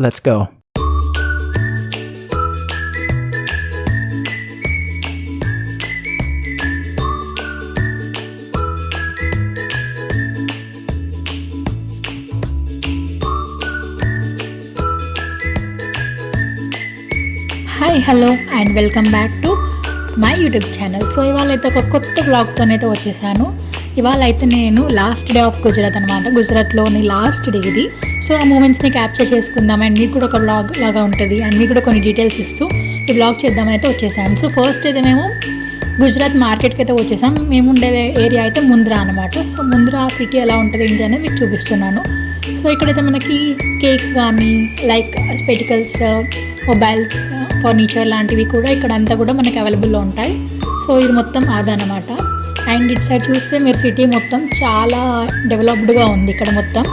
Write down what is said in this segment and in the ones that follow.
Let's go. Hi hello and welcome back to my YouTube channel. So ఇవాళ అయితే ఒక కొత్త బ్లాగ్తోనైతే వచ్చేసాను. ఇవాళ అయితే నేను లాస్ట్ డే ఆఫ్ గుజరాత్ అనమాట. గుజరాత్లోని లాస్ట్ డే ఇది. సో ఆ మూమెంట్స్ని క్యాప్చర్ చేసుకుందాం అండ్ మీకు కూడా ఒక బ్లాగ్ లాగా ఉంటుంది అండ్ మీకు కూడా కొన్ని డీటెయిల్స్ ఇస్తూ ఈ బ్లాగ్ చేద్దామైతే వచ్చేసాను. సో ఫస్ట్ అయితే మేము గుజరాత్ మార్కెట్కి అయితే వచ్చేసాం. మేము ఉండే ఏరియా అయితే ముంద్రా అనమాట. సో ముంద్రా సిటీ ఎలా ఉంటుంది ఏంటి అనేది మీకు చూపిస్తున్నాను. సో ఇక్కడైతే మనకి కేక్స్ కానీ లైక్ స్పెటికల్స్, మొబైల్స్, ఫర్నిచర్ లాంటివి కూడా ఇక్కడ అంతా కూడా మనకి అవైలబుల్లో ఉంటాయి. సో ఇది మొత్తం అదనమాట. అండ్ ఇటు సైడ్ చూస్తే మీరు సిటీ మొత్తం చాలా డెవలప్డ్గా ఉంది ఇక్కడ మొత్తం.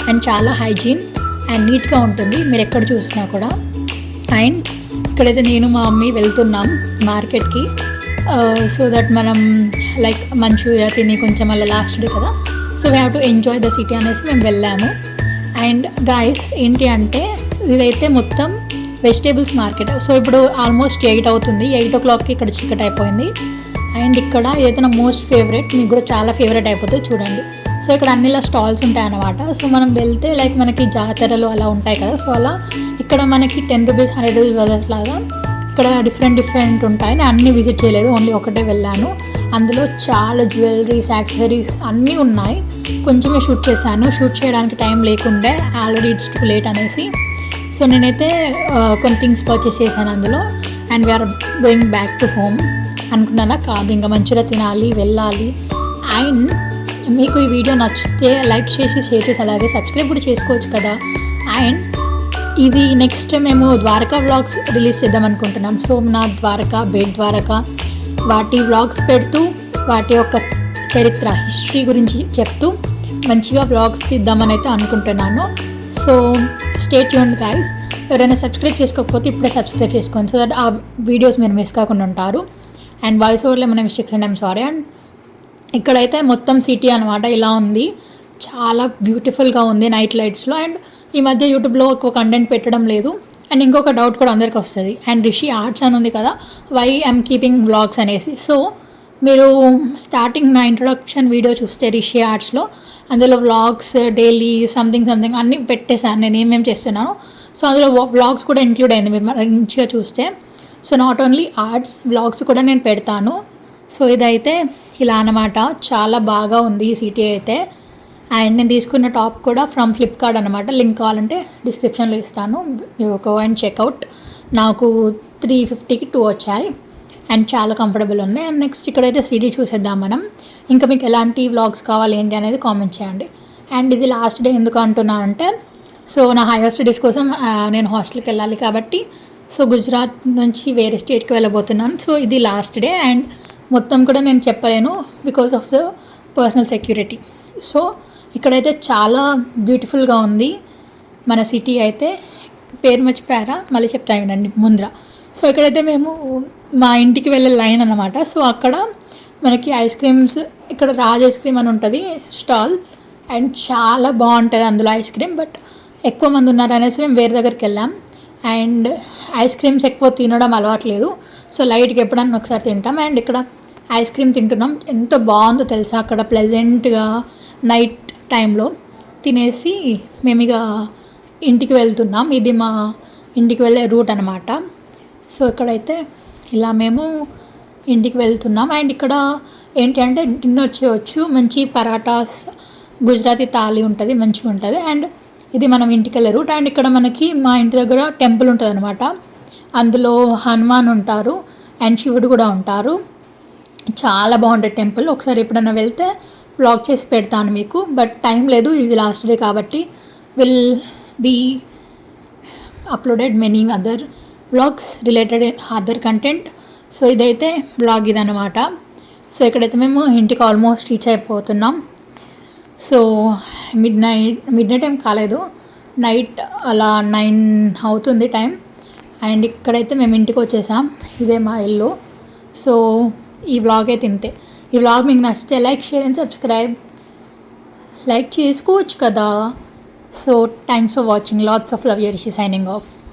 అండ్ చాలా హైజీన్ అండ్ నీట్గా ఉంటుంది మీరు ఎక్కడ చూసినా కూడా. అండ్ ఇక్కడైతే నేను మా మమ్మీ వెళ్తున్నాం మార్కెట్కి. సో దట్ మనం లైక్ మంచూరియా తిని కొంచెం అలా లాస్ట్ డే కదా, so we have to enjoy the city అనేసి మేము వెళ్ళాము. అండ్ గాయస్ ఏంటి అంటే ఇదైతే మొత్తం వెజిటేబుల్స్ మార్కెట్. సో ఇప్పుడు ఆల్మోస్ట్ 8 అవుతుంది. 8 o'clockకి ఇక్కడ చీకటి అయిపోయింది. అండ్ ఇక్కడ ఏదైతే నా మోస్ట్ ఫేవరెట్, మీకు కూడా చాలా ఫేవరెట్ అయిపోతుంది చూడండి. సో ఇక్కడ అన్నిలా స్టాల్స్ ఉంటాయి అన్నమాట. సో మనం వెళ్తే లైక్ మనకి జాతరలు అలా ఉంటాయి కదా, సో అలా ఇక్కడ మనకి 10 రూపీస్ 100 రూపీస్ బజార్స్ లాగా ఇక్కడ డిఫరెంట్ ఉంటాయి. నేను అన్నీ విజిట్ చేయలేదు, ఓన్లీ ఒకటే వెళ్ళాను. అందులో చాలా జ్యువెలరీస్, యాక్సెసరీస్ అన్నీ ఉన్నాయి. కొంచెమే షూట్ చేశాను, షూట్ చేయడానికి టైం లేకుండే, ఆల్రెడీ ఇట్స్ టూ లేట్ అనేసి. సో నేనైతే కొన్ని థింగ్స్ పర్చేస్ చేశాను అందులో. And we're going back to home అనుకున్నానా కాదు, ఇంకా మంచిగా తినాలి, వెళ్ళాలి. అండ్ మీకు ఈ వీడియో నచ్చితే లైక్ చేసి, షేర్ చేసి, అలాగే సబ్స్క్రైబ్ కూడా చేసుకోవచ్చు కదా. అండ్ ఇది నెక్స్ట్ మేము ద్వారకా వ్లాగ్స్ రిలీజ్ చేద్దాం అనుకుంటున్నాం. సో నా ద్వారకా, బేట్ ద్వారకా వాటి వ్లాగ్స్ పెడుతూ వాటి యొక్క చరిత్ర, హిస్టరీ గురించి చెప్తూ మంచిగా వ్లాగ్స్ తీద్దామని అయితే అనుకుంటున్నాను. So stay tuned guys. ఎవరైనా సబ్స్క్రైబ్ చేసుకోకపోతే ఇప్పుడే సబ్స్క్రైబ్ చేసుకోండి, సో దట్ ఆ వీడియోస్ మీరు మిస్ కాకుండా ఉంటారు. అండ్ వాయిస్ ఓవర్లో ఏమైనా మిస్టేక్స్ అండి, ఐమ్ సారీ. అండ్ ఇక్కడైతే మొత్తం సిటీ అనమాట ఇలా ఉంది, చాలా బ్యూటిఫుల్గా ఉంది నైట్ లైట్స్లో. అండ్ ఈ మధ్య యూట్యూబ్లో ఎక్కువ కంటెంట్ పెట్టడం లేదు. అండ్ ఇంకొక డౌట్ కూడా అందరికి వస్తుంది, అండ్ రిషి ఆర్ట్స్ అని ఉంది కదా, వై ఐఎమ్ కీపింగ్ వ్లాగ్స్ అనేసి. సో మీరు స్టార్టింగ్ నా ఇంట్రొడక్షన్ వీడియో చూస్తే రిషి ఆర్ట్స్లో అందులో వ్లాగ్స్ డైలీ సంథింగ్ అన్నీ పెట్టేశాను నేను ఏమేమి చేస్తున్నాను. సో అందులో వ్లాగ్స్ కూడా ఇంక్లూడ్ అయింది మీరు మంచిగా చూస్తే. So not only arts, vlogs కూడా నేను పెడతాను. సో ఇదైతే ఇలా అన్నమాట, చాలా బాగా ఉంది ఈ సిటీ అయితే. అండ్ నేను తీసుకున్న టాప్ కూడా ఫ్రమ్ ఫ్లిప్కార్ట్ అనమాట. లింక్ కావాలంటే డిస్క్రిప్షన్లో ఇస్తాను, గో అండ్ చెక్అవుట్. నాకు 350కి 2 వచ్చాయి అండ్ చాలా కంఫర్టబుల్ ఉంది. అండ్ నెక్స్ట్ ఇక్కడైతే సిటీ చూసేద్దాం మనం. ఇంకా మీకు ఎలాంటి వ్లాగ్స్ కావాలి ఏంటి అనేది కామెంట్ చేయండి. అండ్ ఇది లాస్ట్ డే ఎందుకు అంటున్నానంటే, సో నా హైయర్ స్టడీస్ కోసం నేను హాస్టల్కి వెళ్ళాలి కాబట్టి, సో గుజరాత్ నుంచి వేరే స్టేట్కి వెళ్ళబోతున్నాను. సో ఇది లాస్ట్ డే అండ్ మొత్తం కూడా నేను చెప్పలేను because of the personal security. So ఇక్కడైతే చాలా బ్యూటిఫుల్గా ఉంది మన సిటీ అయితే. పేరు మర్చిపోయారా, మళ్ళీ చెప్తా వినండి, ముంద్రా. సో ఇక్కడైతే మేము మా ఇంటికి వెళ్ళే లైన్ అన్నమాట. సో అక్కడ మనకి ఐస్ క్రీమ్స్, ఇక్కడ రాజ్ ఐస్ క్రీమ్ అని ఉంటుంది స్టాల్, అండ్ చాలా బాగుంటుంది అందులో ఐస్ క్రీమ్. బట్ ఎక్కువ మంది ఉన్నారు అనేసి మేము వేరే దగ్గరికి వెళ్ళాం. అండ్ ఐస్ క్రీమ్స్ ఎక్కువ తినడం అలవాట్లేదు, సో లైట్గా ఎప్పుడన్నా ఒకసారి తింటాం. అండ్ ఇక్కడ ఐస్ క్రీమ్ తింటున్నాం, ఎంత బాగుందో తెలుసా అక్కడ ప్లెజెంట్గా నైట్ టైంలో తినేసి మేము ఇక ఇంటికి వెళ్తున్నాం. ఇది మా ఇంటికి వెళ్ళే రూట్ అనమాట. సో ఇక్కడైతే ఇలా మేము ఇంటికి వెళ్తున్నాం. అండ్ ఇక్కడ ఏంటి అంటే డిన్నర్ చేయవచ్చు, మంచి పరాటాస్, గుజరాతీ థాలీ ఉంటుంది, మంచిగా ఉంటుంది. అండ్ ఇది మనం ఇంటికి వెళ్ళే రూట్. అండ్ ఇక్కడ మనకి మా ఇంటి దగ్గర టెంపుల్ ఉంటుంది అనమాట. అందులో హనుమాన్ ఉంటారు అండ్ శివుడు కూడా ఉంటారు. చాలా బాగుంటుంది టెంపుల్. ఒకసారి ఎప్పుడన్నా వెళ్తే బ్లాగ్ చేసి పెడతాను మీకు, బట్ టైం లేదు, ఇది లాస్ట్ డే కాబట్టి will be uploaded many other blogs related other content. So ఇదైతే బ్లాగ్ ఇదన్నమాట. సో ఇక్కడైతే మేము ఇంటికి ఆల్మోస్ట్ రీచ్ అయిపోతున్నాం. సో మిడ్ నైట్ ఏం కాలేదు, నైట్ అలా 9 అవుతుంది టైం. అండ్ ఇక్కడైతే మేము ఇంటికి వచ్చేసాం, ఇదే మా ఇల్లు. సో ఈ వ్లాగ్ అయితే ఇంతే. ఈ వ్లాగ్ మీకు నచ్చితే like, share and subscribe. Like చేసుకోవచ్చు కదా. So thanks for watching. Lots of love. Your signing of.